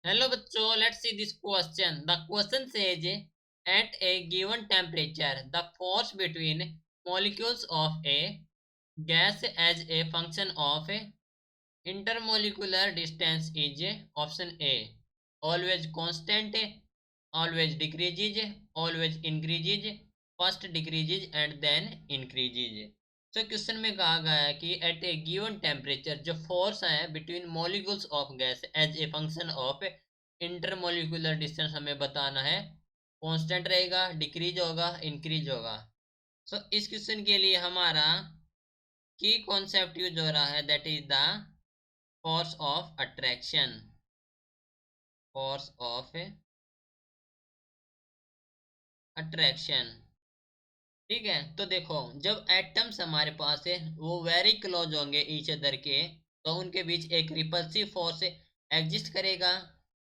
Hello बच्चों, let's see this question. The question says at a given temperature, the force between molecules of a gas as a function of intermolecular distance is option A. Always constant, always decreases, always increases, first decreases and then increases. तो question में कहा गया है कि at a given temperature जो force है between molecules of gas as a function of intermolecular distance हमें बताना है। कांस्टेंट रहेगा, डिक्रीज होगा, इंक्रीज होगा। सो इस क्वेश्चन के लिए हमारा की कॉन्सेप्ट यूज हो रहा है, that is the force of attraction. Force of attraction, ठीक है। तो देखो, जब एटम्स हमारे पास है वो वेरी क्लोज होंगे ईच अदर के, तो उनके बीच एक रिपल्सिव फोर्स एग्जिस्ट करेगा।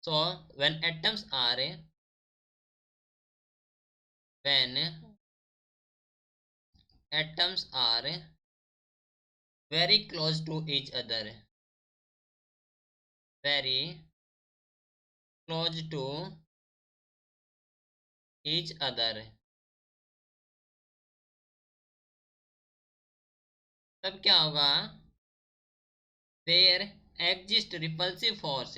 So when atoms are when atoms are very close to each other, very close to each other, तब क्या होगा, there exist repulsive force,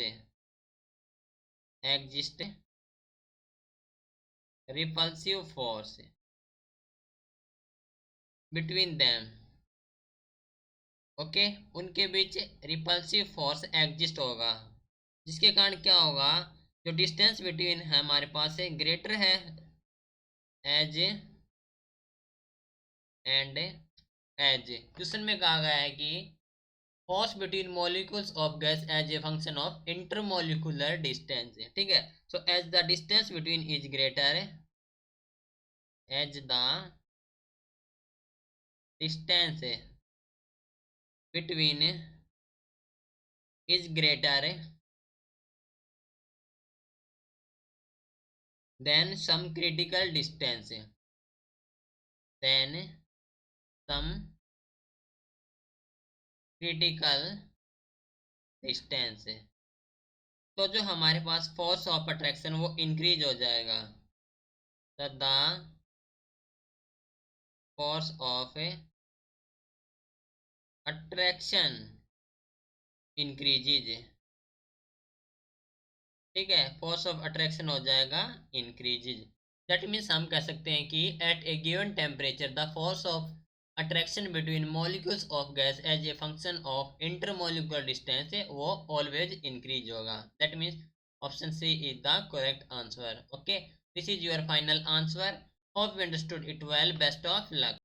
exist repulsive force between them. Okay, उनके बीच रिपल्सिव फोर्स एग्जिस्ट होगा, जिसके कारण क्या होगा, जो डिस्टेंस बिटवीन है हमारे पास है ग्रेटर है एज एंड एज। क्वेश्चन में कहा गया है कि force between molecules of gas as a function of intermolecular distance, ठीक है। So as the distance between is greater, as the distance between is greater than some critical distance, then some critical distance, तो जो हमारे पास force of attraction वो increase हो जाएगा। The force of attraction increases, ठीक है, फोर्स ऑफ अट्रैक्शन हो जाएगा इंक्रीजेज। दैट मीन्स हम कह सकते हैं कि at a given temperature the force of attraction between molecules of gas as a function of intermolecular distance वो ऑलवेज इंक्रीज होगा। That means option C is the correct answer. Okay, this is your final answer. Hope you understood it well. Best of luck.